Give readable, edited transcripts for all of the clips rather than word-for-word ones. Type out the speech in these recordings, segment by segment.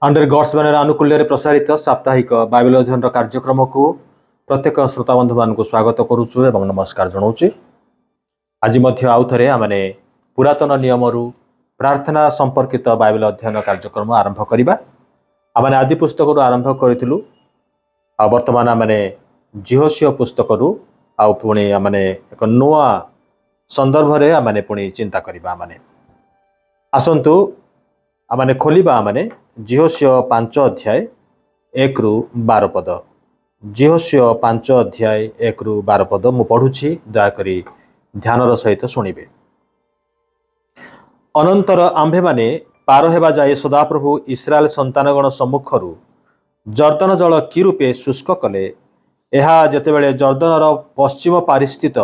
Under God's banner आनुकूल्य प्रसारित साप्ताहिक Bible अध्ययन कार्यक्रम को प्रत्येक श्रोता बंधु मान स्वागत करुचु एवं नमस्कार जनाऊँ। आज आउ थे आमने पुरातन नियम प्रार्थना संपर्कित बाइबल अध्ययन कार्यक्रम आरंभ करवा। आमने आदि पुस्तक आरंभ करूँ बर्तमान आमने जिहोशिया पुस्तक पुणी आमने एक नुआ संदर्भ रे आमने पुणी चिंता करवा। आमने आसंतु आमने खोलिबा आमने जिहोशिया 5 अध्याय 1 रु 12 पद। जिहोशिया 5 अध्याय 1 रु 12 पद मु पढ़ुछि, दयाकरी ध्यानर सहित शुणिबे। अनंतर आंभे माने पार हेबा जाए सदाप्रभु इस्राएल संतानगण सम्मुखरू जर्दन जल कि रूपे शुष्क कले। एहा जेतेबेले जर्दनर पश्चिम पारिस्थित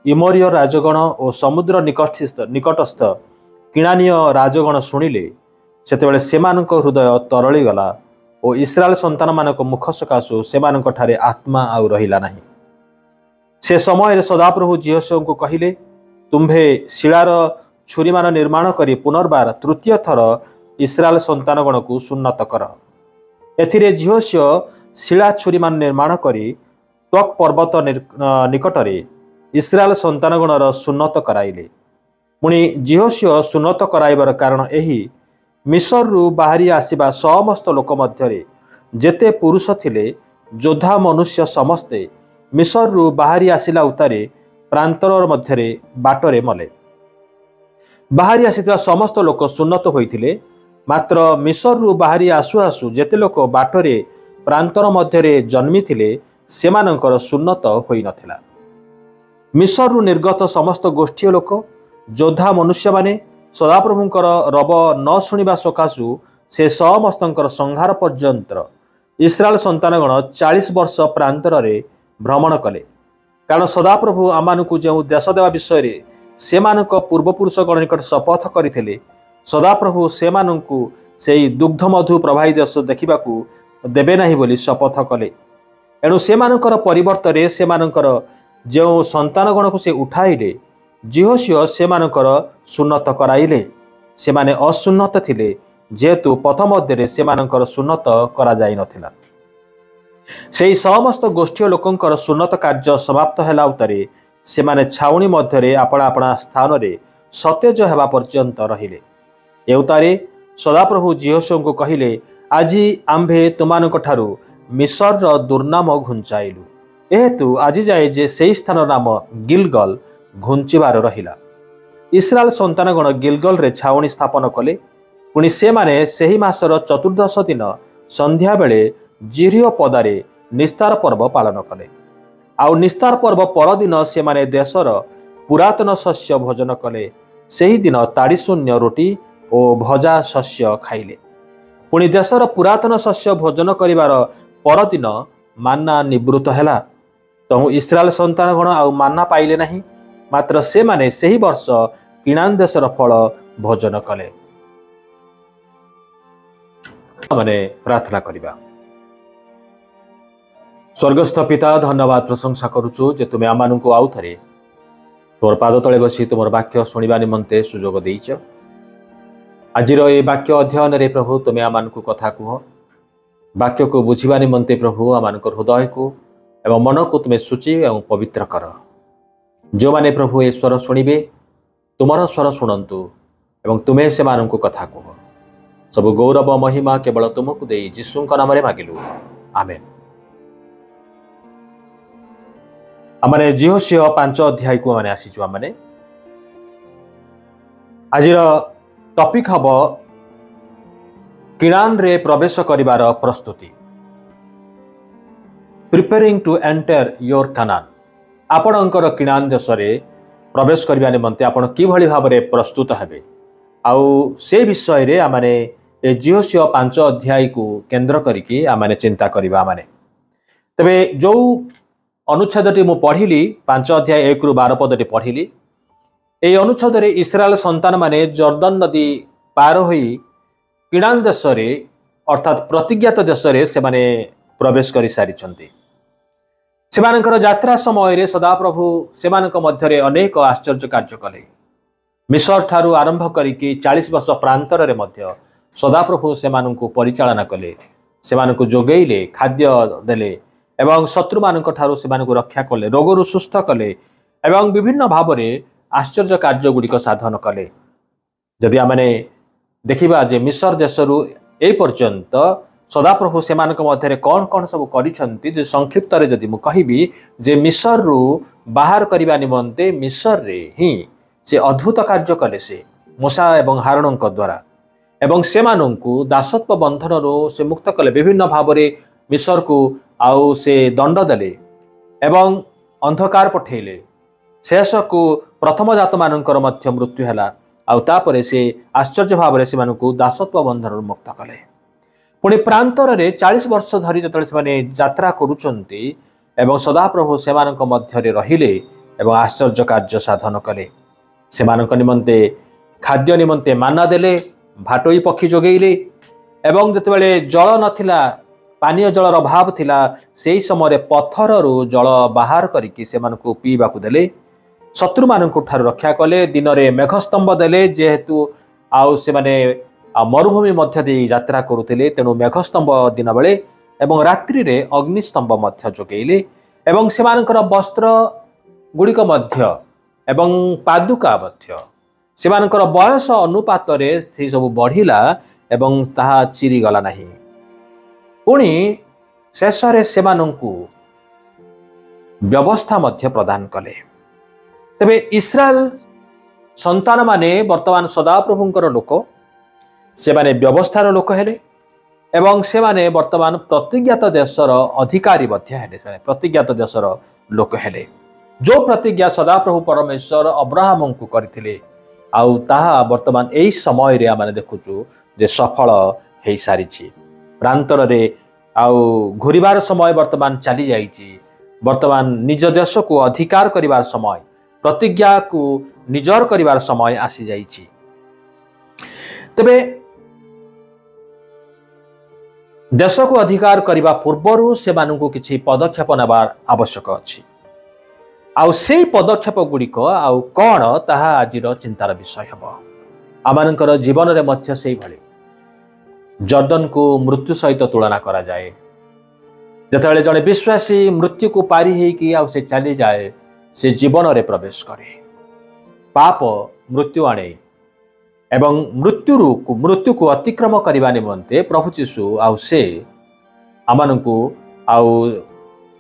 इमोरिय राजगण और समुद्र निकटस्थ किणानीय राजगण शुणिले, सेतेबेले सेमानक हृदय तरली गला और इस्राएल संतान मानक मुख सकाशु सेमानक ठारे आत्मा आउ रहिला नाही। से समय सदाप्रभु जिहोशिया को कहिले, तुम्भे शिलार छुरी मान निर्माण करी पुनर्बार तृतीय थर इस्राएल संतानगण को सुन्नत कर। एथिरे जिहोशिया शिला छुरी मान निर्माण करी त्वक पर्वत निकटरे इस्राएल संतानगणर सुन्नत कराइले। पुणी जिहोशिया सुन्नत कराइबार कारण एही, मिसर रु बाहरी आसिबा समस्त लोक मध्यरे जेते पुरुष थिले योद्धा मनुष्य समस्ते मिसर रु बाहरी आसिला उतारे प्रांतर मध्यरे बाटरे मले। बाहरी आसिଥିବା समस्त लोक सुन्नत होइथिले, मात्र मिसर रु बाहरी आसु आसु जेते लोक बाटरे प्रांतर मध्यरे जन्मी थिले सेमानंकर सुन्नत होई नथिला। मिसर रु निर्गत समस्त गोष्ठी लोक योद्धा मनुष्य माने सदाप्रभुंकर रब न शुणिबा सकाशु से समस्तंकर संहार पर्यंत इस्राएल संतानगण 40 वर्ष प्रांतर रे भ्रमण कले। कारण सदाप्रभु आमानकु जो देश देवा विषय सेमानक पूर्वपुरुषगण निकट शपथ करथिले, सदाप्रभु सेमानकु सेई दुग्ध मधु प्रवाही देश देखिबाकू देबे नाही बोली शपथ कले। एणु सेमानकर परिवर्तने सेमानकर जो संतानगण को से उठाइले, जिहोशिया सेमानकर सुन्नत कराइले। सेमाने असुन्नत थिले, जेहेतु पथ मध्य सेमानकर सुन्नत करा जाई नथिला। सेई समस्त गोष्ठी लोकंकर सुन्नत कार्य समाप्त हेला उतारे सेमाने छाउणी मध्यरे आपणा आपणा स्थान रे सतेज हेबा पर्यंत रहिले। एउतारे सदाप्रभु जिहोशिया को कहिले, आजी आंभे तुमानक ठारू मिसर र दुर्नाम घुंचाइलु। एहेतु आजी जाए जे सेई स्थान नाम गिलगल घुंचिबार रहिला। इस्राएल संतानगण गिलगल रे छाउणी स्थापन कले। पुणी से माने सेही मासर चतुर्दश दिन संध्या बेले जिरियो पदारे निस्तार पर्व पालन कले। आउ निस्तार पर्व परदिन से माने देशर पुरातन शस्य भोजन कले। सेही दिन ताड़ी शून्य रोटी और भजा शस्य खाइले। पुणी देशर पुरातन शस्य भोजन करिवार परदिन मान्ना निवृत्त हैला। तहु इस्राएल संतानगण आउ मान्ना पाइले नहीं, मात्र से माने सेही वर्ष किणान देशर फल भोजन कले। माने प्रार्थना करिबा। स्वर्गस्थ पिता, धन्यवाद प्रशंसा करुचु जे तुमे आमानकु आउ थरे तोर पाद तले बसी तुमर वाक्य सुनिबा निमंते सुजोग देइछ। आजिर ए वाक्य अध्ययन रे प्रभु तुमे आमानकु कथा कुह। वाक्य को बुझिबा निमंते प्रभु आमानकर हृदय को एवं मन को तुमे सूची एवं पवित्र कर। जो माने प्रभु ए स्वर शुणिबे तुमर स्वर शुणंतु एवं तुम्हें से मानकु कथा कह। सब गौरव महिमा केवल तुमको दे यीशुंक नाम रे मागिलु, आमेन। आमने जिहोशिया 5 अध्याय को माने आसीछु। आमने आजिर टॉपिक हबो किणान रे प्रवेश करिवार प्रस्तुति, प्रिपेयरिंग टू एंटर योर कानान। आपणकर किणान देश रे प्रवेश करने निमंते आपण किभली भाव में प्रस्तुत हेबे आउ से विषय रे आमाने ए जिहोशिया 5 अध्याय को केंद्र करिकी आमाने चिंता करबा। आमाने तबे जो अनुच्छेदटी मु पढ़िली 5 अध्याय 1 रु 12 पदटी पढ़िली, ए अनुच्छेद रे इस्राएल संतान माने जर्दन नदी पार होई किणान देश रे अर्थात प्रतिज्ञात देश रे से माने प्रवेश करि सारिछंती। सेमानकर यात्रा समय रे सदाप्रभु सेमानक मध्यरे अनेक आश्चर्य कार्य कले। मिसर ठारू आरंभ करिकी 40 वर्ष प्रांतर रे मध्य सदाप्रभु से परिचालना कले से जोगेले खाद्य देले एवं शत्रु मानक ठारू से रक्षा कले रोगरु सुस्थ कले एवं विभिन्न भाव में आश्चर्य कार्य गुड़िक साधन कले। जदि आमने देखिबा जे मिस्र देशरू ए पर्यंत सदाप्रभु से मध्य कौन कौन सब कर संक्षिप्त रे जदि मु कहिबी जे मिस्र रु बाहर करने निमंते मिस्र रे ही से अद्भुत कार्य कले से मूसा एवं हारण द्वारा एवं से दासत्व बंधन से मुक्त कले विभिन्न भाव में मिस्र को आउ से दंड देले एवं अंधकार पठेले शेष को प्रथम जात मानकर मध्य मृत्यु है आउे से आश्चर्य भाव से दासत्व बंधन मुक्त कले। पुणी प्रांतर में 40 वर्ष धरी जो यात्रा करुचंती एवं सदाप्रभु से मध्य रहिले एवं आश्चर्य कार्य साधन कले से निमंते खाद्य निमंते माना देले भाटोई पक्षी जोगेले एवं जितेबाला जल नथिला पानीय जलर अभाव थिला से समय पत्थर जल बाहर करके से पीवा देले शत्रु मानक ठार रक्षा कले दिन में मेघस्तंभ देले जेहेतु आउ से माने मरुभूमि मध्य दे यात्रा करुले तेणु मेघस्तंभ दिन बेले एवं रात्रि रे अग्निस्तंभ मध्य जोगेले एवं से वस्त्र गुड़िक मध्य एवं पादुका मध्य से बयस अनुपात से सब बढ़िला एवं ताहा चिरी गला नहीं। पुणी शेष से व्यवस्था मध्य प्रदान कले। तबे इस्राएल संतान माने वर्तमान सदाप्रभुंकर लोक से माने व्यवस्थार लोक हेले एवं से माने वर्तमान प्रतिज्ञात देशर अधिकारी मध्य हेले प्रतिज्ञात देशर लोक हेले जो प्रतिज्ञा सदाप्रभु परमेश्वर अब्राहम को करथिले आउ ताहा वर्तमान एई समय रे आमाने देखुचु जे सफल हेई सारिछि। प्रांतर रे आउ घुरिबार समय वर्तमान चली जाइछि वर्तमान निज देश को अधिकार करिवार समय प्रतिज्ञा को निजर करिवार समय आसी जाइछि। तबे देश को अधिकार करने पूर्वर से किसी पदक्षेप नेबार आवश्यक अच्छी आउ से पदक्षेप गुड़िक आउ कौन ताहा आजिर चिंतार विषय हम आमर जीवन में मध्य से भाई जर्दन को मृत्यु सहित तुलना करा जाए जितेबाला जड़े विश्वासी मृत्यु को पारी होगी आउ से चली जाए से जीवन में प्रवेश करे पाप मृत्यु आने एवं मृत्यु को अतिक्रम करने निमंते प्रभु यीशु आउ से आमन को आउ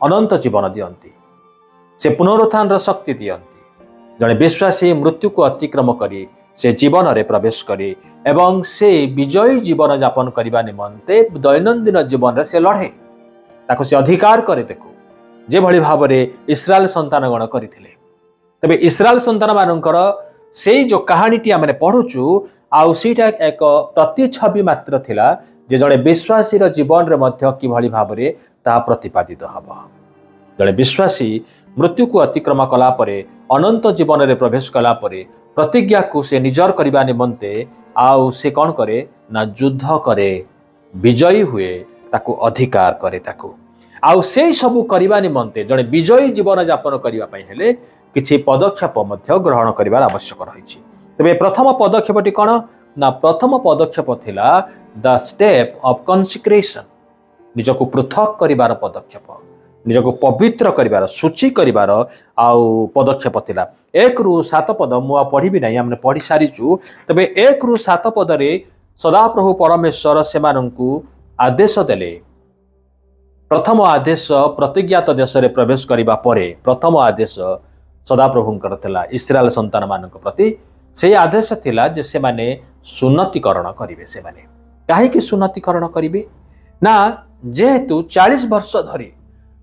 अनंत जीवन दियंती से पुनरुत्थान शक्ति दियंती जड़े विश्वासी मृत्यु को अतिक्रम करी से जीवन में प्रवेश करे एवं से विजयी जीवन यापन करने निमंते दैनंदिन जीवन में से लड़े ताको से अधिकार करे देखो जे भली भाव में इस्राएल संतानगण करथिले। तबे इस्राएल संतान मानकर से जो कहानीटी आम पढ़ुचु आउ सीटा एक प्रतिछवि मात्र थिला जे जड़े विश्वासी जीवन रे मध्य किभली भाव में ता प्रतिपादित हब जड़े विश्वासी मृत्यु को अतिक्रम कला परे अनंत जीवन में प्रवेश कला परे प्रतिज्ञा को से निजर करने निमंते आउ से कौन करे ना युद्ध करे विजयी हुए ताको अधिकार करे ताको आउ से सबू करने निमंते जड़े विजयी जीवन यापन करने हेले किछि पदक्षेप मध्य ग्रहण करिवार आवश्यक रही। तबे प्रथम पदक्षेपटी कौन ना प्रथम पदक्षेप थिला द स्टेप ऑफ कंसिक्रेशन निजको पृथक करिवार पदक्षेप निजको पवित्र करिवार सूची करिवार आउ पदक्षेप थिला। 1 रु 7 पद मु पढ़ी ना हमने पढ़ी सारीचु। तबे 1 रु 7 पद रे सदाप्रभु परमेश्वर से आदेश देले प्रथम आदेश प्रतिज्ञात देश रे प्रवेश करिबा परे प्रथम आदेश सदाप्रभुंकर थिला इस्राएल संतान मानक प्रति से आदेश थिला जे से माने सुन्नतिकरण करिवे से माने काहे कि सुन्नतिकरण करिवे ना जेहेतु 40 वर्ष धरी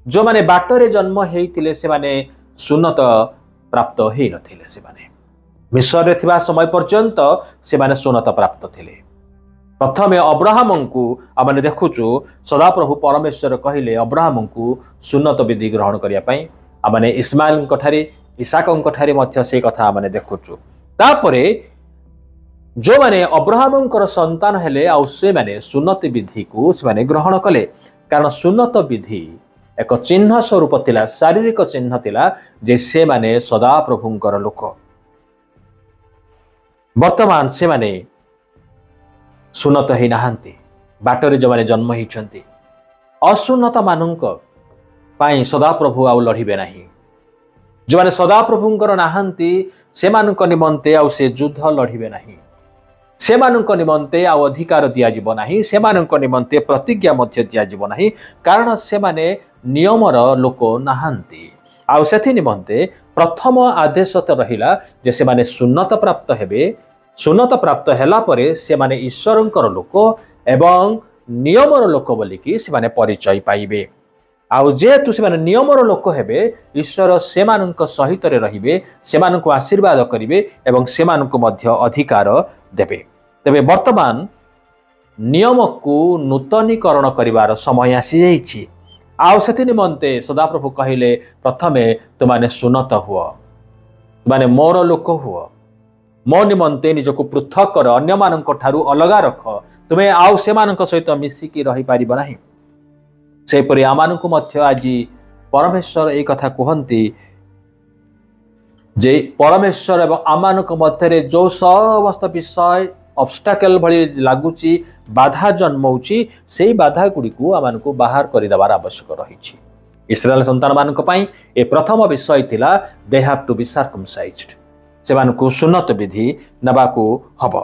जो माने बाटरे जन्म हेइतिले से माने सुन्नत प्राप्त हेइ नथिले से माने मिस्र रे थिबा समय पर्यंत से माने सुन्नत प्राप्त थिले। प्रथमे अब्राहम को आमने देखुचु सदाप्रभु परमेश्वर कहिले अब्राहम को सुन्नत विधि ग्रहण करिया पई आमने इस्माइल ठारे इसाक ठारे मध्य से कथा आमने देखुचु। तापरे जो माने अब्राहम संतान हेले आउ से माने सुन्नत विधि को से माने ग्रहण कले कारण सुन्नत विधि एक चिन्ह स्वरूप थिला शारीरिक चिन्ह थिला जे से माने सदाप्रभुंकर लोक। वर्तमान से माने सुन्नत ही नाहांती बाटरे जो माने जन्म होइछंती असुन्नत मानक पाई सदाप्रभु आउ लड़िबे नाही जो माने सदाप्रभुंकर नाहांती से मानक निमंते आउ से युद्ध लड़िबे नाही से मानक निमंते आउ अधिकार दिया जिवो नाही से मानक निमंते प्रतिज्ञा मध्य दिया जिवो नाही कारण से माने नियमर लोक नाहांती आउ सेथि निमंते प्रथम आदेश तो रहिला जे से माने सुन्नत प्राप्त हेबे सुन्नत प्राप्त हैला परे से माने ईश्वरंकर लोक एवं नियमर लोक बोलिकी से माने परिचय पाइबे आउ जेहेतु से माने नियमर लोक हेबे ईश्वर से मानक सहित रे रहिबे से मानक आशीर्वाद करिवे एवं से मानक मध्य अधिकार देबे तेबे वर्तमान नियम को नूतनीकरण करिवार समय आसी जाइछि आउ सेति निमंते सदाप्रभु कहिले प्रथमे तुमाने सुन्नत हुओ तुमाने मोर लोक हुओ मो निमंते निजको पृथक कर अन्य मानक ठारू अलगा रख तुमे आउ से मानक सहित मिसिकी रही पारिबो नाही सेपरि आमानकु मध्य आज परमेश्वर एक कथा कहंती जे परमेश्वर एवं आमानक मध्य जो समस्त विषय ऑब्स्टेकल भली लागुची बाधा जन्मौची सेही बाधा गुडी को आमानकु बाहर करि दबार आवश्यक रहिछि इस्राएल संतान मानक पई ए प्रथम विषय थिला दे हैव टू बी सर्कमसाइज्ड से मानकु सुन्नत विधि नबाकु हब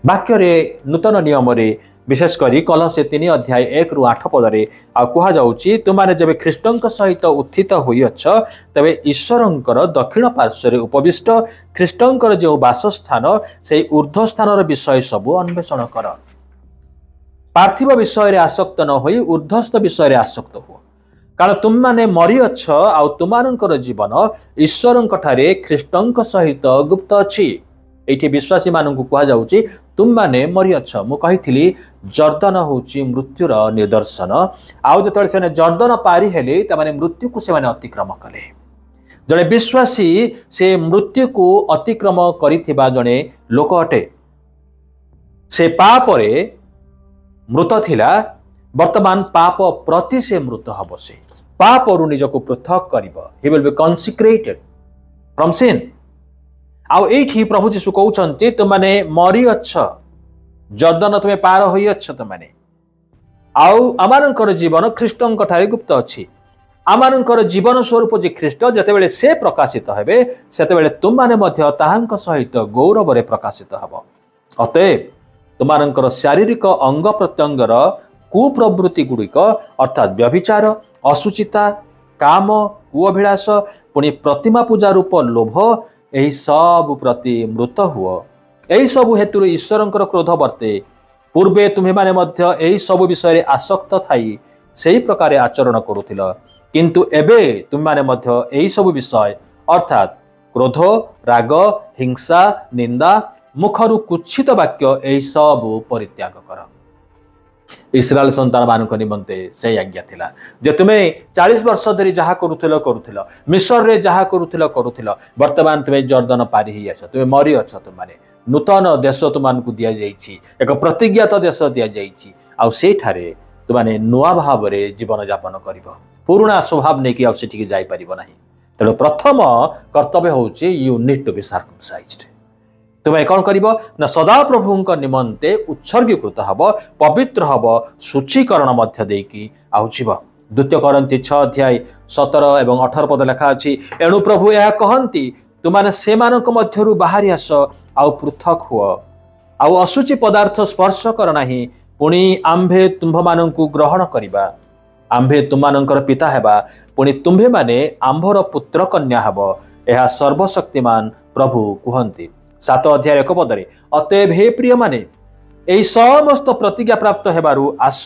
वाक्य रे नूतन नियम रे विशेष करी कलसे 3 अध्याय 1 रु 8 पदरे आ कुहा जाउची तुमाने जबे ख्रीष्टंक सहित उत्थित होइअछ तबे ईश्वरंकर दक्षिण पार्श्व रे उपविष्ट ख्रीष्टंकर जो वासस्थान सेही ऊर्ध्व स्थानर विषय सब अन्वेषण कर पार्थिव विषय रे आसक्त न होई ऊर्ध्वस्थ विषय रे आसक्त हो कारण तुम माने मरी अछ आ तुमानंकर जीवन ईश्वरंक ठारे ख्रीष्टंक सहित गुप्त अछि एठी विश्वासी माननकु कुहा जाउची तुम माने मरी अछ मु कहिथिली जर्दन होउची मृत्युर निदर्शन आउ जतळे से जर्दन पारी हेले त माने मृत्यु को से माने अतिक्रम कले जणे विश्वासी से मृत्यु को अतिक्रम करिथिबा जणे लोक अटे से पाप रे मृत थिला वर्तमान पाप प्रति से मृत हब से पाप रु निजको पृथक करिबो ही विल बी कन्सिक्रेटेड फ्रॉम सिन आउ एठी प्रभु जीशु कहउछन्ते तुमाने मरी अछ जर्दन तुमे पार होई अछ तुमाने आउ आमानकर जीवन ख्रीष्टंक ठारे गुप्त अछि आमानकर जीवन स्वरूप जे ख्रीष्ट जतेबेले से प्रकाशित हेबे सेतेबेले तुमाने मध्य ताहांक सहित गौरव रे प्रकाशित हबो अतएव तुमानकर शारीरिक अंग प्रत्यंगर कुप्रवृत्ति गुड़िक अर्थात व्यभिचार असुचिता काम कुअभिलाष पुणी प्रतिमा पूजा रूप लोभ एही सब प्रति मृत हुओ एही सब हेतु ईश्वरंकर क्रोध वर्ते पूर्वे तुम्हें माने मध्य एही सब विषय आसक्त थाई सेही प्रकार आचरण करुथिल किंतु एबे तुम माने मध्य एही सब विषय अर्थात क्रोध राग हिंसा निंदा मुखरु कुच्छित वाक्य एही सब परित्याग कर इस्राएल संतान मानक निमंते से आज्ञा थिला जे तुमे 40 वर्ष धरी जहा करुथिल मिस्र रे जहा करुथिल वर्तमान तुमे जर्दन पारी ही आछ तुमे मरी अछ तुमाने नूतन देश तुमानकु दिया जाईछि एक प्रतिज्ञात देश दिया जाईछि आ सेठारे तुमाने नुआ भाव रे जीवन यापन करिवो पुराना स्वभाव नै कि आ सेठी जाई परिबो नाही तेणु प्रथम कर्तव्य होउछि यू नीड टू बी सर्कमसाइज्ड तुम कौन कर सदा प्रभु निमंते उत्सर्गीकृत हब पवित्र हब शुचीकरण आउचिब द्वितीय करंती 6 अध्याय 17 एवं 18 पद लेखा अछि एणु प्रभु यह कहंती तुमाने से मानक मध्यरु बाहरी आस आउ पृथक हुओ आउ असुचि पदार्थ स्पर्श कर नाही पुणी आंभे तुम्भ मानकु ग्रहण करिबा आंभे तुमानंकर पिता हेबा पुणी तुम्भे माने आंभर पुत्र कन्या हब यह सर्वशक्तिमान प्रभु कहंती 7 अध्याय 1 पदरे अतएव हे प्रिय माने एही समस्त प्रतिज्ञा प्राप्त हेबारु आस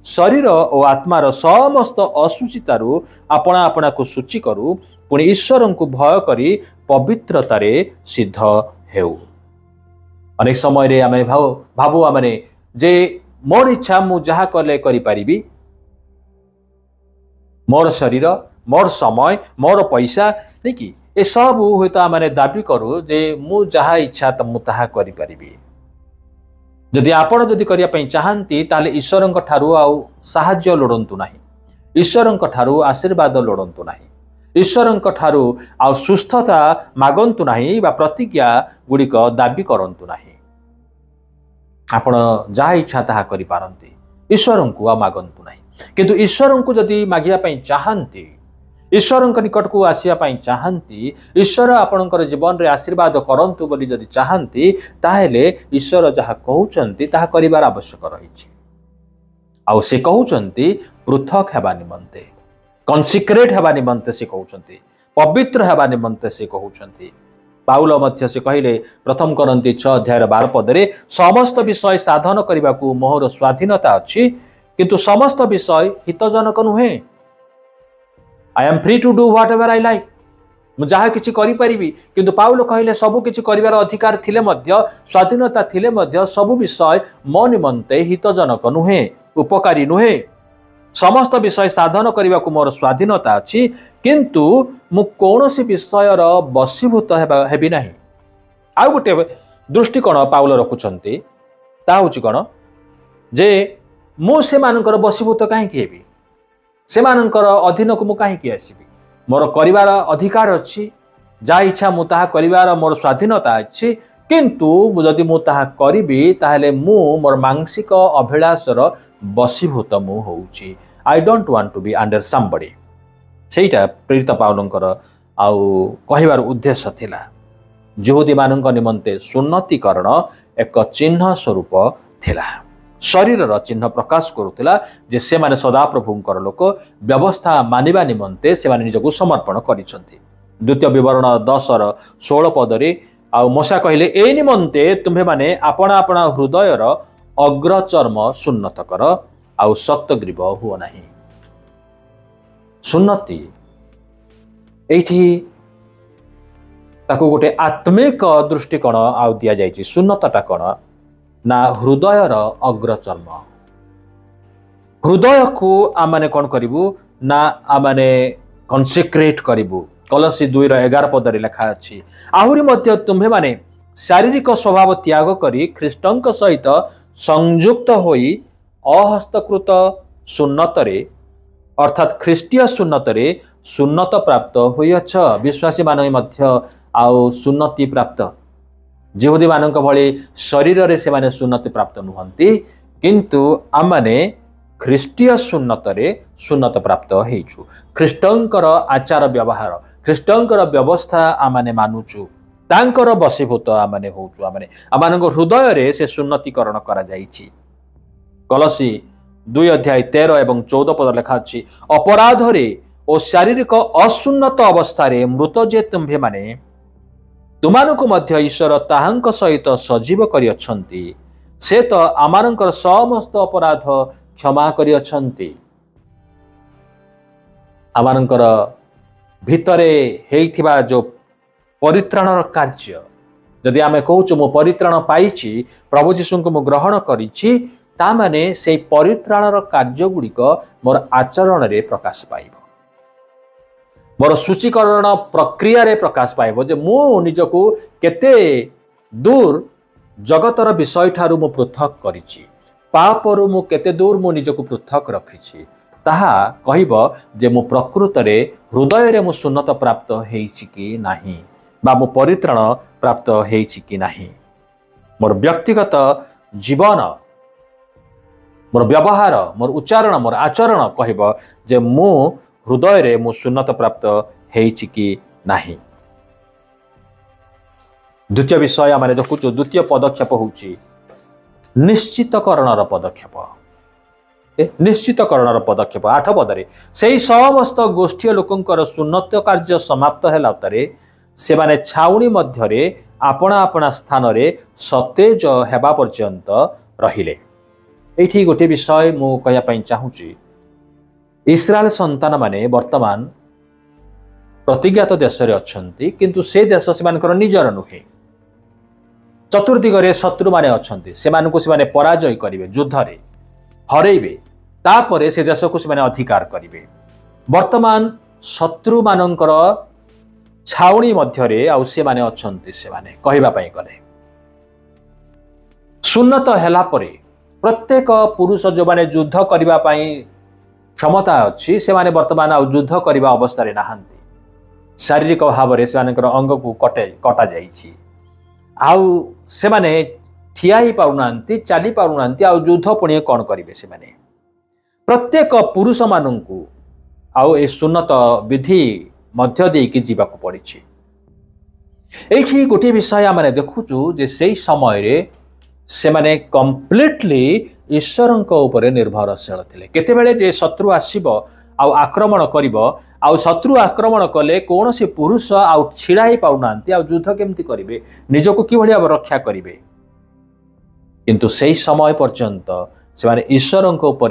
शरीर और आत्मार समस्त असुचितारु आपणा आपणा को सूची करू पुणी ईश्वर को भय करी पवित्रतारे सिद्ध हेउ अनेक समय रे आमे भाबु आमे जे मोर इच्छा मु जहा कले करि पारिबी मोर शरीर मोर समय मोर पैसा नहीं कि ए सब हुए तो आम दाबी करूँ जे मु जहा इच्छा तो मु ताहा करि परिबी जदि आपण जदि करिया पई चाहंती ताले ईश्वरंक ठारू आउ साहाय्य लोड़ंतु नाही ईश्वरंक ठारू आशीर्वाद लोड़ंतु नाही ईश्वरंक ठारू आउ सुस्थता मागंतु नाही बा प्रतिज्ञा गुड़िक दाबी करंतु नाही ଆପଣ ଯାହା ଇଚ୍ଛା ତାହା କରିପାରନ୍ତି, ଈଶ୍ୱରଙ୍କୁ ଆଉ ମାଗନ୍ତୁ ନାହିଁ। କିନ୍ତୁ ଈଶ୍ୱରଙ୍କୁ ଯଦି ମାଗିବା ପାଇଁ ଚାହାନ୍ତି, ଈଶ୍ୱରଙ୍କ ନିକଟକୁ ଆସିବା ପାଇଁ ଚାହାନ୍ତି, ଈଶ୍ୱର ଆପଣଙ୍କର ଜୀବନରେ ଆଶୀର୍ବାଦ କରନ୍ତୁ ବୋଲି ଯଦି ଚାହାନ୍ତି, ତାହେଲେ ଈଶ୍ୱର ଯାହା କହୁଛନ୍ତି ତାହା କରିବାର ଆବଶ୍ୟକ ରହିଛି। ଆଉ ସେ କହୁଛନ୍ତି ପୃଥକ ହେବା ନିମନ୍ତେ, କନସିକ୍ରେଟ୍ ହେବା ନିମନ୍ତେ ସେ କହୁଛନ୍ତି, ପବିତ୍ର ହେବା ନିମନ୍ତେ ସେ କହୁଛନ୍ତି। ପାଉଲ ମଧ୍ୟ ସେ କହିଲେ 1 କରନ୍ତି 6:12 ସମସ୍ତ ବିଷୟ ସାଧନ କରିବାକୁ ମୋହର ସ୍ୱାଧୀନତା ଅଛି, କିନ୍ତୁ ସମସ୍ତ ବିଷୟ ହିତଜନକ ନୁହେଁ। I am free to do whatever I like, ମୁଁ ଯାହା କିଛି କରିପାରିବି। କିନ୍ତୁ ପାଉଲ କହିଲେ ସବୁ କିଛି କରିବାର ଅଧିକାର ଥିଲେ ମଧ୍ୟ, ସ୍ୱାଧୀନତା ଥିଲେ ମଧ୍ୟ ସବୁ ବିଷୟ ମୋ ନିମନ୍ତେ ହିତଜନକ ନୁହେଁ, ଉପକାରୀ ନୁହେଁ। ସମସ୍ତ ବିଷୟ ସାଧନ କରିବାକୁ ମୋର ସ୍ୱାଧୀନତା ଅଛି, କିନ୍ତୁ ମୁଁ କୌଣସି ବିଷୟର ବଶୀଭୂତ ହେବି ନାହିଁ। ଆଉ ଗୋଟେ ଦୃଷ୍ଟିକୋଣ ପାଉଲ ରଖୁଛନ୍ତି, ତାହା ହେଉଛି କ'ଣ, ଯେ ମୁଁ ସେମାନଙ୍କର ବଶୀଭୂତ କାହିଁକି ହେବି, ସେମାନଙ୍କର ଅଧୀନକୁ ମୁଁ କାହିଁକି ଆସିବି? ମୋର କରିବାର ଅଧିକାର ଅଛି, ଯାହା ଇଚ୍ଛା ମୁଁ ତାହା କରିବାର ମୋର ସ୍ୱାଧୀନତା ଅଛି। କିନ୍ତୁ ଯଦି ମୁଁ ତାହା କରିବି, ତାହେଲେ ମୁଁ ମୋର ମାଂସିକ ଅଭିଳାଷର ବଶୀଭୂତ ମୁଁ ହେଉଛି। I don't want to be under somebody। ସେଇଟା ପ୍ରେରିତ ପାଉଲଙ୍କର ଆଉ କହିବାର ଉଦ୍ଦେଶ୍ୟ ଥିଲା। ଯହୂଦୀମାନଙ୍କ ନିମନ୍ତେ ସୁନ୍ନତିକରଣ ଏକ ଚିହ୍ନ ସ୍ୱରୂପ ଥିଲା, ଶରୀରର ଚିହ୍ନ ପ୍ରକାଶ କରୁଥିଲା ଯେ ସେମାନେ ସଦାପ୍ରଭୁଙ୍କର ଲୋକ, ବ୍ୟବସ୍ଥା ମାନିବା ନିମନ୍ତେ ସେମାନେ ନିଜକୁ ସମର୍ପଣ କରିଛନ୍ତି। 2 ବିବରଣ 10:16 ଆଉ ମୋଶା କହିଲେ, ଏଇ ନିମନ୍ତେ ତୁମ୍ଭେମାନେ ଆପଣା ଆପଣା ହୃଦୟର ଅଗ୍ରଚର୍ମ ସୁନ୍ନତ କର, ଆଉ ଶକ୍ତଗ୍ରୀବ ହୁଅ ନାହିଁ। ସୁନ୍ନତି ଏଇଠି ତାକୁ ଗୋଟେ ଆତ୍ମିକ ଦୃଷ୍ଟିକୋଣ ଆଉ ଦିଆଯାଇଛି। ସୁନ୍ନତଟା କ'ଣ ନା ହୃଦୟର ଅଗ୍ରଚର୍ମ। ହୃଦୟକୁ ଆମମାନେ କ'ଣ କରିବୁ ନା ଆମମାନେ କନସିକ୍ରେଟ୍ କରିବୁ। କଲସି 2:11 ଲେଖା ଅଛି, ଆହୁରି ମଧ୍ୟ ତୁମ୍ଭେମାନେ ଶାରୀରିକ ସ୍ୱଭାବ ତ୍ୟାଗ କରି ଖ୍ରୀଷ୍ଟଙ୍କ ସହିତ ସଂଯୁକ୍ତ ହୋଇ ଅହସ୍ତକୃତ ସୁନ୍ନତରେ ଅର୍ଥାତ୍ ଖ୍ରୀଷ୍ଟୀୟ ସୁନ୍ନତରେ ସୁନ୍ନତ ପ୍ରାପ୍ତ ହୋଇଅଛ। ବିଶ୍ୱାସୀମାନେ ମଧ୍ୟ ଆଉ ସୁନ୍ନତି ପ୍ରାପ୍ତ, ଯହୂଦୀମାନଙ୍କ ଭଳି ଶରୀରରେ ସେମାନେ ସୁନ୍ନତି ପ୍ରାପ୍ତ ନୁହନ୍ତି, କିନ୍ତୁ ଆମମାନେ ଖ୍ରୀଷ୍ଟୀୟ ସୁନ୍ନତରେ ସୁନ୍ନତ ପ୍ରାପ୍ତ ହେଇଛୁ। ଖ୍ରୀଷ୍ଟଙ୍କର ଆଚାର ବ୍ୟବହାର, ଖ୍ରୀଷ୍ଟଙ୍କର ବ୍ୟବସ୍ଥା ଆମମାନେ ମାନୁଛୁ, ତାଙ୍କର ବଶୀଭୂତ ଆମମାନେ ହେଉଛୁ। ଆମମାନଙ୍କ ହୃଦୟରେ ସେ ସୁନ୍ନତିକରଣ କରାଯାଇଛି। କଲସି 2:13 ଏବଂ 14 ଲେଖା ଅଛି, ଅପରାଧରେ ଓ ଶାରୀରିକ ଅସୁନ୍ନତ ଅବସ୍ଥାରେ ମୃତ ଯେ ତୁମ୍ଭେମାନେ, ତୁମାନଙ୍କୁ ମଧ୍ୟ ଈଶ୍ୱର ତାହାଙ୍କ ସହିତ ସଜୀବ କରିଅଛନ୍ତି, ସେ ତ ଆମମାନଙ୍କର ସମସ୍ତ ଅପରାଧ କ୍ଷମା କରିଅଛନ୍ତି। ଆମମାନଙ୍କର ଭିତରେ ହେଇଥିବା ଯେଉଁ ପରିତ୍ରାଣର କାର୍ଯ୍ୟ, ଯଦି ଆମେ କହୁଛୁ ମୁଁ ପରିତ୍ରାଣ ପାଇଛି, ପ୍ରଭୁ ଯୀଶୁଙ୍କୁ ମୁଁ ଗ୍ରହଣ କରିଛି, ତାମାନେ ସେଇ ପରିତ୍ରାଣର କାର୍ଯ୍ୟଗୁଡ଼ିକ ମୋର ଆଚରଣରେ ପ୍ରକାଶ ପାଇବ, ମୋର ସୂଚୀକରଣ ପ୍ରକ୍ରିୟାରେ ପ୍ରକାଶ ପାଇବ ଯେ ମୁଁ ନିଜକୁ କେତେ ଦୂର ଜଗତର ବିଷୟଠାରୁ ମୁଁ ପୃଥକ କରିଛି, ପାପରୁ ମୁଁ କେତେ ଦୂର ମୁଁ ନିଜକୁ ପୃଥକ ରଖିଛି। ତାହା କହିବ ଯେ ମୁଁ ପ୍ରକୃତରେ ହୃଦୟରେ ମୁଁ ସୁନ୍ନତ ପ୍ରାପ୍ତ ହେଇଛି କି ନାହିଁ, ବା ମୁଁ ପରିତ୍ରାଣ ପ୍ରାପ୍ତ ହେଇଛି କି ନାହିଁ। ମୋର ବ୍ୟକ୍ତିଗତ ଜୀବନ, ମୋର ବ୍ୟବହାର, ମୋର ଉଚ୍ଚାରଣ, ମୋର ଆଚରଣ କହିବ ଯେ ମୁଁ ହୃଦୟରେ ମୁଁ ସୁନ୍ନତ ପ୍ରାପ୍ତ ହେଇଛି କି ନାହିଁ। ଦ୍ୱିତୀୟ ବିଷୟ ଆମେ ଦେଖୁଛୁ, ଦ୍ୱିତୀୟ ପଦକ୍ଷେପ ହେଉଛି ନିଶ୍ଚିତକରଣର ପଦକ୍ଷେପ। ନିଶ୍ଚିତକରଣର ପଦକ୍ଷେପ 8 ପଦରେ, ସେହି ସମସ୍ତ ଗୋଷ୍ଠୀୟ ଲୋକଙ୍କର ସୁନ୍ନତ କାର୍ଯ୍ୟ ସମାପ୍ତ ହେଲା ପରେ ସେମାନେ ଛାଉଣି ମଧ୍ୟରେ ଆପଣା ଆପଣା ସ୍ଥାନରେ ସତେଜ ହେବା ପର୍ଯ୍ୟନ୍ତ ରହିଲେ। ଏଇଠି ଗୋଟିଏ ବିଷୟ ମୁଁ କହିବା ପାଇଁ ଚାହୁଁଛି, ଇସ୍ରାଏଲ ସନ୍ତାନମାନେ ବର୍ତ୍ତମାନ ପ୍ରତିଜ୍ଞାତ ଦେଶରେ ଅଛନ୍ତି, କିନ୍ତୁ ସେ ଦେଶ ସେମାନଙ୍କର ନିଜର ନୁହେଁ। ଚତୁର୍ଦିଗରେ ଶତ୍ରୁମାନେ ଅଛନ୍ତି, ସେମାନଙ୍କୁ ସେମାନେ ପରାଜୟ କରିବେ, ଯୁଦ୍ଧରେ ହରେଇବେ, ତାପରେ ସେ ଦେଶକୁ ସେମାନେ ଅଧିକାର କରିବେ। ବର୍ତ୍ତମାନ ଶତ୍ରୁମାନଙ୍କର ଛାଉଣି ମଧ୍ୟରେ ଆଉ ସେମାନେ ଅଛନ୍ତି। ସେମାନେ କହିବା ପାଇଁ ଗଲେ ସୁନ୍ନତ ହେଲା ପରେ ପ୍ରତ୍ୟେକ ପୁରୁଷ ଯେଉଁମାନେ ଯୁଦ୍ଧ କରିବା ପାଇଁ କ୍ଷମତା ଅଛି, ସେମାନେ ବର୍ତ୍ତମାନ ଆଉ ଯୁଦ୍ଧ କରିବା ଅବସ୍ଥାରେ ନାହାନ୍ତି। ଶାରୀରିକ ଭାବରେ ସେମାନଙ୍କର ଅଙ୍ଗକୁ କଟା ଯାଇଛି, ଆଉ ସେମାନେ ठिया ही पाउनांती चली पाउनांती आ युद्ध पुणी कौन करेंगे से माने प्रत्येक पुरुष मानू आउ ए सुन्नत विधि मध्य देकी जीवाक पड़ी ये गोटे विषय आम देखुचु जे से समय रे से माने कंप्लीटली ईश्वर निर्भरशील थे केतेबेले जे शत्रु आसीबो आउ आक्रमण करिबो आउ शत्रु आक्रमण कले कौन सी पुरुष आउ छिड़ा ही पाउनांती आउ युद्ध केमती करिवे निजको कि भली रक्षा करिवे किंतु से समय पर्यंत से माने ईश्वर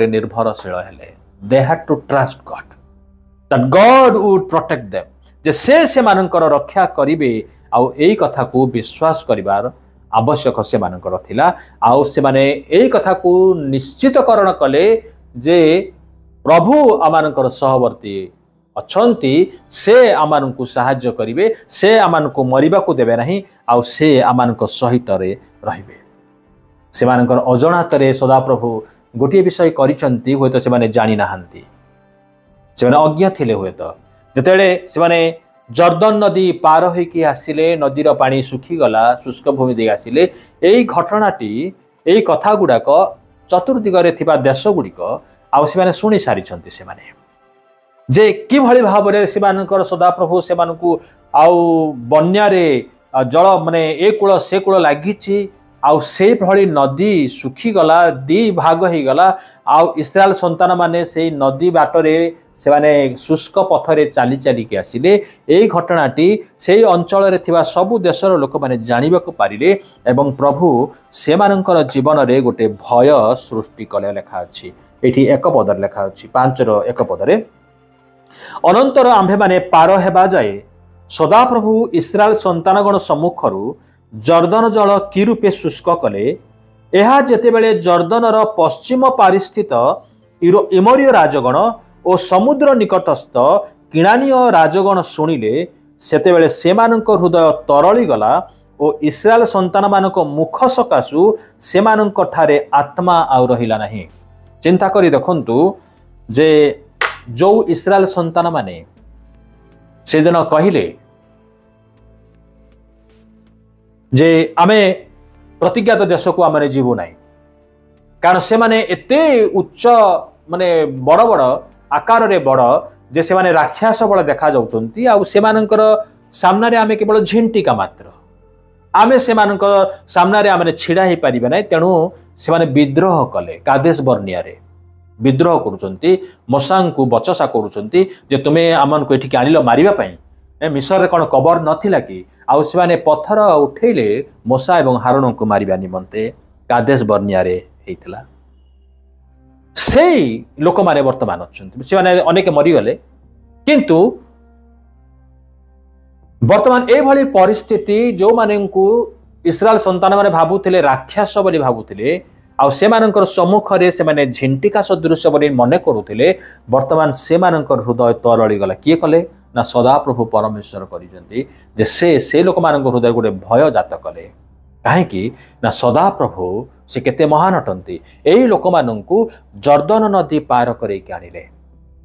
निर्भरशील हेले they had to trust God that God would protect them जे से मानकर रक्षा करिवे आउ एई कथा को विश्वास करिवार आवश्यक से मानकर थिला आउ से माने एई कथा को निश्चितकरण कले जे प्रभु आमानकर सहवर्ती अछंती से आमानकु सहाय्य करिवे से आमानकु मरिबा को देबे नाही आउ से आमानक सहित रे रहिबे से मानकर अजणातरे सदाप्रभु गोटे विषय करिसंती होय तो से माने जानि नाहंती से माने अज्ञ थिले होय तो जतेले से माने जर्दन नदी पार होइकी आसिले नदीर पानी सुखीगला शुष्क भूमि दे आसिले एई घटनाटी एई कथा गुड़ाक चतुर्दिगरे थिबा देश गुड़िक आउ से माने सुनी सारिछंती से माने जे कि भली भाबरे से मानकर सदाप्रभु से मानकु आउ बन्या रे जल माने ए कूल से कूल लागिछि आउ से भली नदी सुखीगला दी भाग हो गला आउ इस्राएल संतान माने से नदी बाटरे से माने शुष्क पथरे चाली चाली के आसिले एई घटनाटी से अंचल रे थिबा सबु देशर लोक माने जानिबा को पारिले एवं प्रभु से मानकर जीवन रे गोटे भय सृष्टि कले लेखा अछि एठी एक पदर लेखा अछि 5 रो एक पदरे अनंतर आम्भे माने पार हेबा जाए सदाप्रभु इस्राएल संतानगण सम्मुखरु जर्दन जल कि रूपे शुष्क कले एहा जेतेबेले जर्दनर पश्चिम पारिस्थित इमोरिय राजगण और समुद्र निकटस्थ किणानीय राजगण शुणिले सेतेबेले सेमानक हृदय तरली गला और इस्राएल संतान मानक मुख सकाशु सेमानक ठारे आत्मा आउ रहिला नहीं चिंता करी देखंतु जे जो इस्राएल संतान माने से दिन कहिले जे आमे प्रतिज्ञात देश को आमे जीवु नाही कारण से माने एते उच्च माने बड़ बड़ आकार रे बड़ जे से माने राक्षस बळ देखा जाउचंती आ से मानकर सामना रे आमे केवल झिंटिका मात्र आमे से मानकर सामना रे आमे छिड़ा ही परिबे नाही तेनु से माने विद्रोह कले कादेश बर्निया रे विद्रोह करूचंती मसांग को बचसा करूचंती जे तुमे आमन को एठी आनिलो मारिबा पई मिसर रे कोन कबर नथिला कि आउ से माने पत्थर उठेले मशा एवं हारण को मारिबा निमंते कादेश बर्निया रे हेइतला से लोक माने वर्तमान अछंती से माने अनेक मरि गले किंतु वर्तमान ए भली परिस्थिति जो माने को इस्राएल संतान माने भाबुथिले राक्षस बोली भाबुथिले आउ से मानकर सम्मुख रे से माने झिंटिका सदृश बोली मने करूथिले वर्तमान से मानकर हृदय तरळी गला किए कले ना सदाप्रभु परमेश्वर करिजंती जे से लोक मानकर हृदय गोटे भय जात कले काहेकि ना सदाप्रभु से केते महान अटंती एई लोक माननकु जर्दन नदी पार करे के आनिले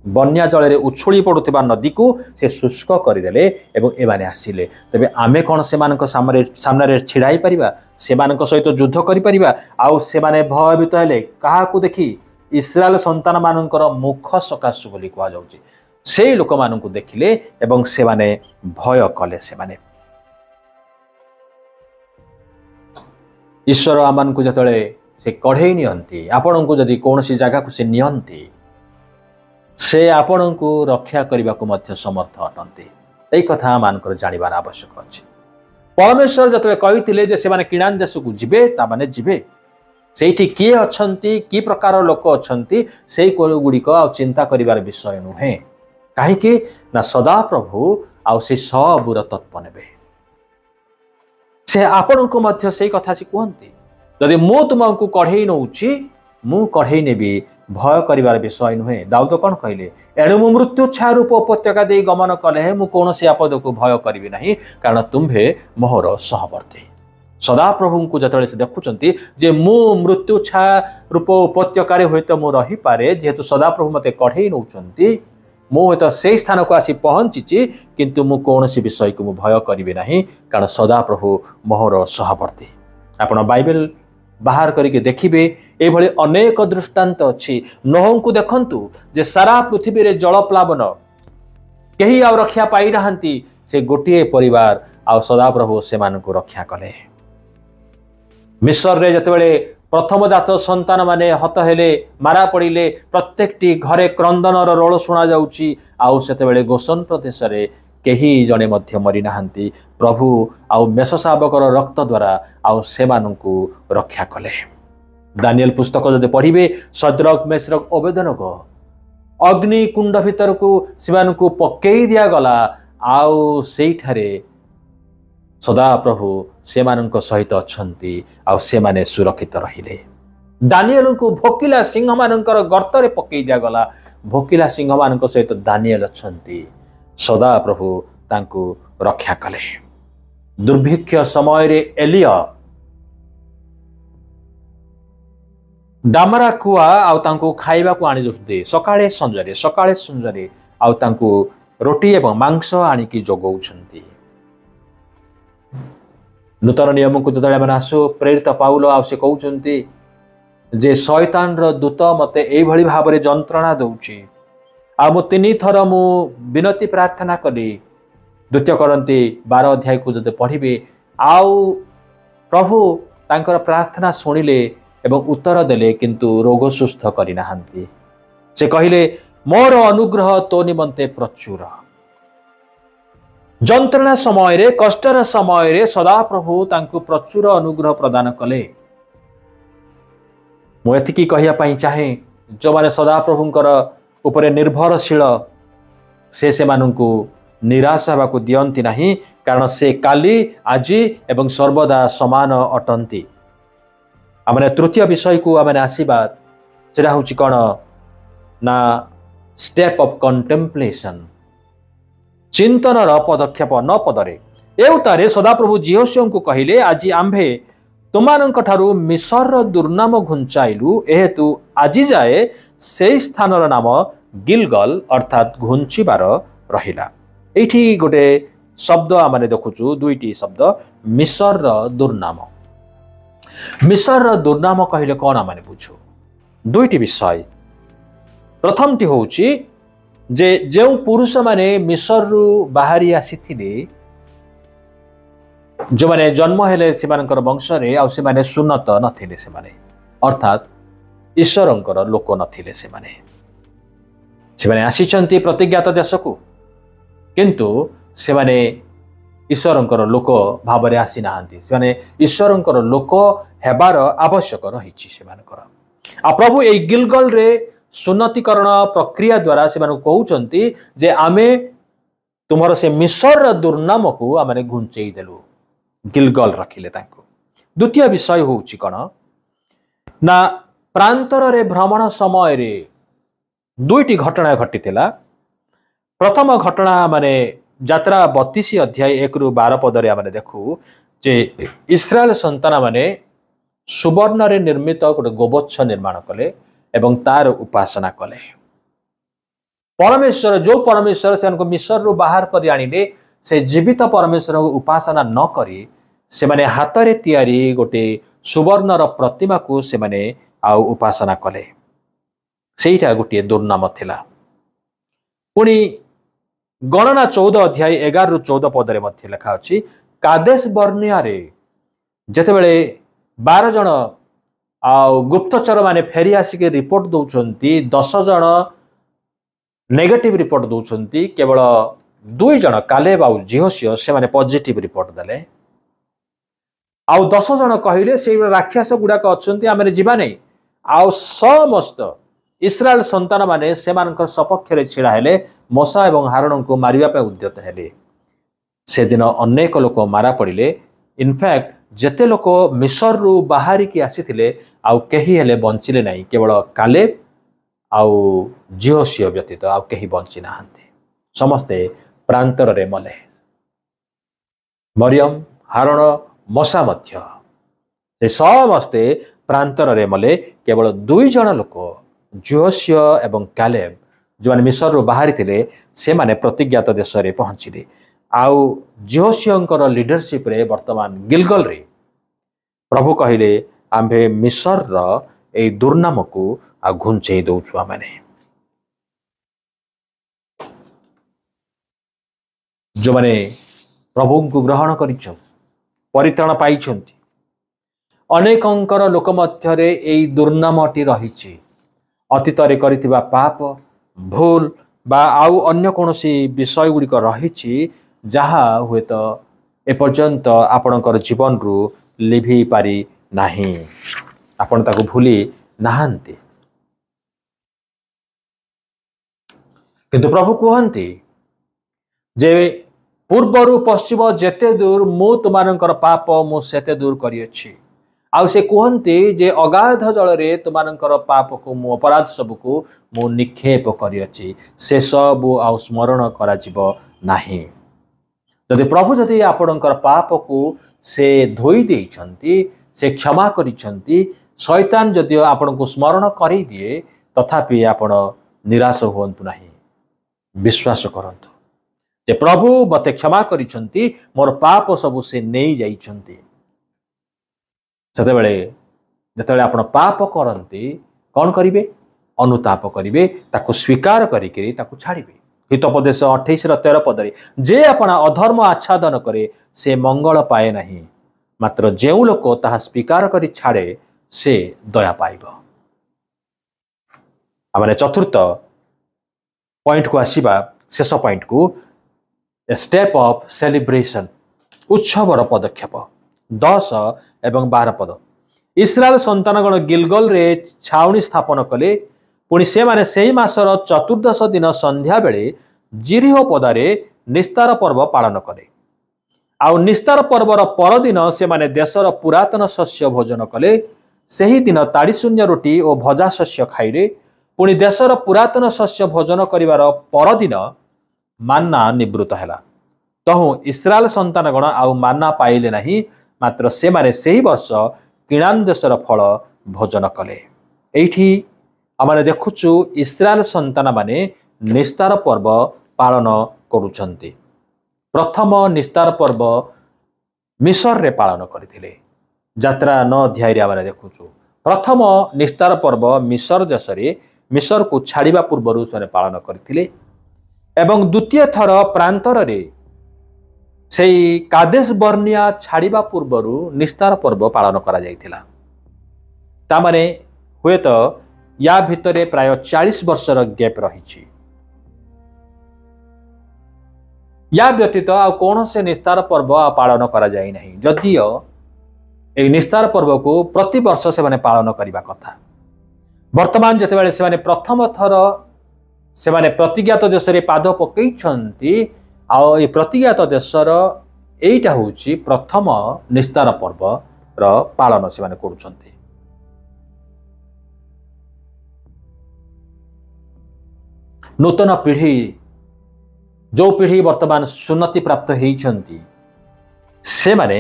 बन्या जल रे उछुली पडुथिबा नदी को से शुष्क करदेले एवं एमाने आसिले तबे आमे कोन से मानक सामने रे छिड़ाई परिबा से मानक सहित युद्ध करि परिबा आउ से माने भयभीत हेले काहा को देखि इस्राएल संतान मानकर मुख सकाशु बोली कहा जाउची से लोक माननकु देखिले एवं से माने भय कले से माने ईश्वर आमान को जतले से कढ़ेई नियंती आपण को जदि कौन सी जगह को से नियंती से आपण को रक्षा करने को मध्य समर्थ अटंती यही कथा मानकर जानवर आवश्यक अच्छे परमेश्वर जतले कही जे से माने किणान देश को जीवे ता माने जीवे सेठी किए अच्छंती की प्रकार लोक अच्छंती से गुड़िक आ चिंता करिवार विषय नुहे कहीं ना सदा प्रभु आ से सबूर तत्व नेबे से आपण को मध्य से कथा से कहती जदि मु तुमको कढ़ेई नौची मु कढ़ेई नेबी भय करिवार विषय नुहे दाऊद कौन कहले एणु मु मृत्यु छारूप उपत्यका दे गमन कले मु कौन से आपद को भय करी नहीं कारण तुम्भे मोहर सहवर्ती सदा प्रभु को जतले से देखुचंती जे मु मृत्यु छा रूप उपत्यका रे होय तो मु रही पारे जेहेतु सदा प्रभु मते कढ़ेई नौचंती मु तो से स्थान को आसी पहुंची किंतु मु कौन सी विषय को मु भय करी नहीं कारण सदा प्रभु मोहर सहवर्ती आपण बाइबल बाहर करके देखिए एभली अनेक दृष्टांत अच्छी। नोह को देखंतु जे सारा पृथ्वी रे जल प्लावन केही आ रक्षा पाई नाहंती से गोटे परिवार आ सदाप्रभु से मानकु रक्षा कले। मिस्र रे जतबेले प्रथम जात संतान माने हत हेले मारा पड़िले प्रत्येकटी घरे क्रंदनर रोल शुणा जाउची। आउ सेतेबेले गोसन प्रदेश रे केही जणे मध्य मरि नाहंती प्रभु आउ मेषशाबकर रक्त द्वारा आउ से मानकु रक्षा कले। दानिएल पुस्तक जदि पढ़िबे सद्रक मेषरक अबेदनक अग्नि कुंड भितर को सेमानकु पकेई दिया गला आउ सेठारे सदा प्रभु से मानक सहित अछंती आउ से माने सुरक्षित रहिले। दानिएल को भोकिला सिंह मानकर गर्तरे पकेई दिया गला। भोकिला सिंह मानक सहित दानिएल अछंती सदा प्रभु तांकु रक्षा कले। दुर्भिक्ष समय रे एलिया डामरा कुआ आउ तांकु खाइबा को आनी दे सकाळे संजरे आउ तांकु रोटी एवं मांस आनी की जोगौछंती। नूतन नियम को जतले माने आसु प्रेरित पाउल आउ से कहउछंती जे शैतान रो दूत मते एई भली भाबरे जंत्रणा दउची आ मु 3 थर मु विनती प्रार्थना कली। द्वितीय करंती 12 अध्याय को जदि पढ़िबे आउ प्रभु तांकर प्रार्थना सुनिले एवं उत्तर देले किंतु रोग सुस्थ करि नाहंती। से कहिले मोर अनुग्रह तो निमंते प्रचुर। जंत्रणा समय रे कष्टर समय रे सदा प्रभु तांकु प्रचुर अनुग्रह प्रदान कले। मु एतिकी कहिया पई चाहे जो माने सदा प्रभुंकर उपरे निर्भरशील से मानकु निराश होगा दियंती नहीं कारण से काली आज एवं सर्वदा समान अटंती। आमने तृतीय विषय को आमने आसीबा सेटा होची कोन ना स्टेप ऑफ कंटेम्पलेशन चिंतन पदक्षेप न पदरे एवतारे सदाप्रभु जिहोशियों को कहिले आज आंभे तुमानंक ठारू मिसर दुर्नाम घुंचाइलु एहेतु आज जाए से स्थानर नाम गिलगल अर्थात घुंचिबार रहिला। एठी गोटे शब्द आमने देखुचु दुईटी शब्द मिसर दुर्नाम। मिसर दुर्नाम कहिले कौन आमने बुझु दुईटी विषय। प्रथम टी होउची जे जो पुरुष माने मिसर रु बाहरी आसीथिले जो माने जन्म हेले सेमानकर वंश रे आ से माने सुन्नत नथिले से माने अर्थात ईश्वरंकर लोक नथिले से माने आसीचंती प्रतिज्ञात देश को किंतु से माने ईश्वरंकर लोक भाबरे आसी नाहंती से माने ईश्वरंकर लोक हेबार आवश्यक रहिछि से मानकर। आ प्रभु ए गिलगल रे सुन्नतिकरण प्रक्रिया द्वारा से माने कहउचंती जे आमे तुमर से मिसर दुर्नाम को आमे घुंचेई देलु गिलगल रखिले तांको। द्वितीय विषय होउची कोन ना प्रांतर रे भ्रमण समय रे दुईटी घटना घटिथिला। प्रथम घटना माने यात्रा 32 अध्याय 1 रु 12 पदरे आमे देखु जे इस्राएल संतान माने सुवर्ण रे निर्मित गोटे गोबच्छ निर्माण कले एवं तार उपासना कले। परमेश्वर जो परमेश्वर से मिसर रु बाहर कर आनिले से जीवित परमेश्वर को उपासना न करी से माने हाथ रे तैयारी गोटे सुवर्णर प्रतिमा को से माने आउ उपासना कले। सेटा गोटे दुर्नाम थिला। पुणी गणना 14 अध्याय 11 रु 14 पदरे मध्य लिखा अछि कादेश बर्निया रे जेतेबेले 12 जन आउ गुप्तचर माने फेरी आसिके रिपोर्ट दउचंती 10 जन नेगेटिव रिपोर्ट दउचंती केवल 2 जन कालेब आउ जिहोशियो से माने पॉजिटिव रिपोर्ट देले। आउ 10 जन कहिले से राक्षस गुडाक अछंती आमे जीवा नै आउ समस्त इस्राएल संतान माने सेमानकर सपक्ष रे छिड़ा हेले मोसा एवं हारण को मारिबा पे उद्यत हेले। से दिन अनेक लोक मारा पड़िले। इनफैक्ट जेते लोक मिसर रु बाहरी की आसीथिले आउ केही हेले बंचिले नाही केवल कालेब आउ जिहोशियो व्यतीत आउ केही बंची नाहंती समस्ते प्रांतर रे मले। मरियम हारण मोसा मध्य से समस्ते प्रांतर रे मले केवल 2 जन लोक जिहोशियो एवं कालेब जो माने मिसर रु बाहरी थिले से माने प्रतिज्ञात देश रे पहुंचिले। आउ जिहोशियोंकर लीडरशिप रे वर्तमान गिलगल रे प्रभु कहिले आम्भे मिसर ए दुर्नाम को आ घुंचई दौछु आमे जो माने प्रभु को ग्रहण कर परित्राण पाई अनेकंकर लोक मध्यरे एई दुर्नामटी रही अतीत करिथिबा पाप भूल बा आउ अन्य कोनोसी विषय गुड़िक रही जहा हुए तो एपर्यंत आपणकर जीवन रु लिभि पारि नाही आपण ताको भूली नाहंती किंतु प्रभु कहंती जे पूर्वरु पश्चिम जेते दूर मु तुमानकर पाप मु सेते दूर करियछि आउ से कहते जे अगाध जल रे तुमानकर पाप को मु अपराध सब को मु निक्षेप करियछि से सब आउ स्मरण करा जिवो नाही जदि प्रभु जदि आपणकर पाप को से धोई देइछंती से क्षमा करिछंती शैतान जदि आपण को स्मरण करि दिए तथापि आपण निराश होंतु नाही विश्वास करंतु जे प्रभु मते क्षमा करिछंती मोर पाप सब से नहीं जाइछंती सेतेबेले जेतेबेले आपण पाप करंती कौन करिवे अनुताप करिवे ताकु स्वीकार करिके ताकु छाड़िबे हितोपदेश 28:13 पदरे जे आपण अधर्म आच्छादन करे से मंगल पाए नहीं मात्र जेउ लोक ताहा स्वीकार करि छाड़े से दया पाइबो आमाने चतुर्थ पॉइंट को आसीबा शेष पॉइंट को स्टेप ऑफ सेलिब्रेशन उत्सवर पदक्षेप 10 एवं 12 पद इस्राएल संतानगण गिलगल रे छाउनी स्थापन कले पुणी से माने सेही मासर चतुर्दश दिन संध्या बेले जिरिहो पदारे निस्तार पर्व पालन कले आउ निस्तार पर्वर परदिन से माने देशर पुरातन शस्य भोजन कले सेही दिन ताड़ी शून्य रोटी और भजा शस्य खाइले पुणी देशर पुरातन शस्य भोजन करिवार परदिन मान्ना निवृत्त हैला तहु इस्राएल संतानगण आउ मान्ना पाइले नहीं मात्र से माने सेही वर्ष किणान देशर फल भोजन कले एठी आमाने देखुचु इस्राएल संतान माने निस्तार पर्व पालन करुछंती प्रथम निस्तार पर्व मिसर रे पालन करथिले यात्रा 9 अध्याय रे आमाने देखुचु प्रथम निस्तार पर्व मिसर देश रे मिसर को छाड़िबा पूर्वरु से पालन करथिले एवं द्वितीय थर प्रांतर रे सेई कादेश बर्निया छाड़िबा पूर्वरु निस्तार पर्व पालन करा जाइथिला ता माने हुए तो या भितरे प्राय 40 वर्षर गैप रही या व्यतीत आ कौन से निस्तार पर्व पालन करा जाई नहीं जदियो ए निस्तार पर्व को प्रति वर्ष से माने पालन करिबा कथा वर्तमान जेतेबेले से माने प्रथम थर से माने प्रतिज्ञात देश रे पाद पकईछंती आ ए प्रतिज्ञात देशर एटा होची प्रथम निस्तार पर्व र पालन से माने करूछंती नूतन पीढ़ी जो पीढ़ी वर्तमान सुन्नति प्राप्त होइछंती से माने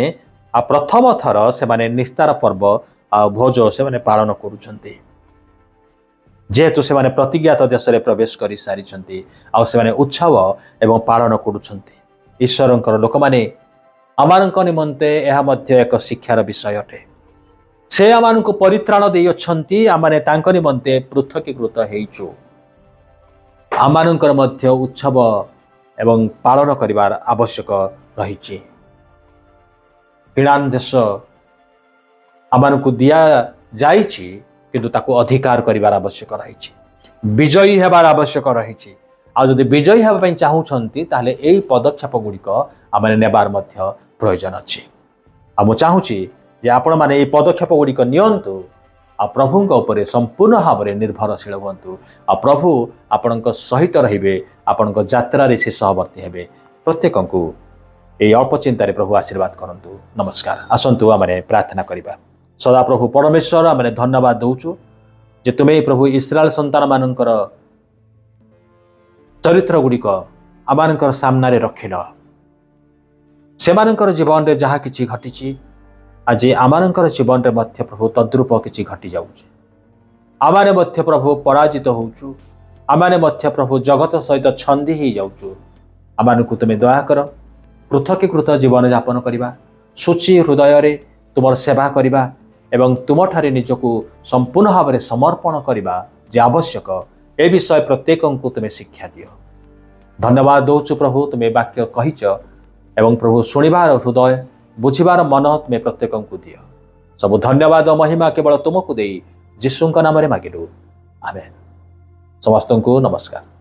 आ प्रथम थर से माने निस्तार पर्व आ भोज से माने पालन करूछंती जेहेतु से माने प्रतिज्ञात देश रे प्रवेश करि सारिछंती आ से माने उत्सव एवं पालन करूछंती ईश्वरंकर लोक माने आमानक निमंते एहा मध्य एक शिक्षार विषय अटे से आमानक परित्राण देई अछंती आमाने तांक निमंते पृथकीकृत हेइछु आमानकर मध्य उत्सव एवं पालन करिवार आवश्यक रहिछि किणान देश आमानक दिया जाइछि किंतु ताको अधिकार करिवार आवश्यक रहिछि विजयी हेबार आवश्यक रहिछि आ जदि विजयी हेबा पई चाहुछंती ताहले एई पदक्षेप गुडिक आमाने नेबार मध्य प्रयोजन अछि आ मु चाहुछि जे आपण माने एई पदक्षेप गुडिक नियंतु आ प्रभुंक उपरे संपूर्ण भावरे निर्भरशील हुंतु आ प्रभु आपणक सहित रहिबे आपणक यात्रा रे से सहवर्ती हेबे प्रत्येकंकु एई अल्प चिंता रे प्रभु आशीर्वाद करंतु नमस्कार आसंतु आमाने प्रार्थना करिबा सदा प्रभु परमेश्वर आमाने धन्यवाद दउछु जे तुमे प्रभु इस्राएल संतान मानकर चरित्र गुडिक आमानकर सामना रे रखिल सेमानकर जीवन रे जहा किछि घटिछि आज आमानकर जीवन रे मध्य प्रभु तद्रूप किछि घटि जाउछि आमाने मध्य प्रभु पराजित होउछु आमाने मध्य प्रभु जगत सहित छंदी ही जाउछु आमानकु तुमे दया कर पृथकीकृत जीवन यापन करिबा सूची हृदय रे तुमर सेवा करिबा ଏବଂ ତୁମଠାରେ ନିଜକୁ ସମ୍ପୂର୍ଣ୍ଣ ଭାବରେ ସମର୍ପଣ କରିବା ଯେ ଆବଶ୍ୟକ ଏ ବିଷୟ ପ୍ରତ୍ୟେକଙ୍କୁ ତୁମେ ଶିକ୍ଷା ଦିଅ। ଧନ୍ୟବାଦ ଦେଉଛୁ ପ୍ରଭୁ, ତୁମେ ବାକ୍ୟ କହିଛ ଏବଂ ପ୍ରଭୁ ଶୁଣିବାର ହୃଦୟ, ବୁଝିବାର ମନ ତୁମେ ପ୍ରତ୍ୟେକଙ୍କୁ ଦିଅ। ସବୁ ଧନ୍ୟବାଦ ଓ ମହିମା କେବଳ ତୁମକୁ ଦେଇ ଯୀଶୁଙ୍କ ନାମରେ ମାଗିଲୁ, ଆମେନ୍। ସମସ୍ତଙ୍କୁ ନମସ୍କାର।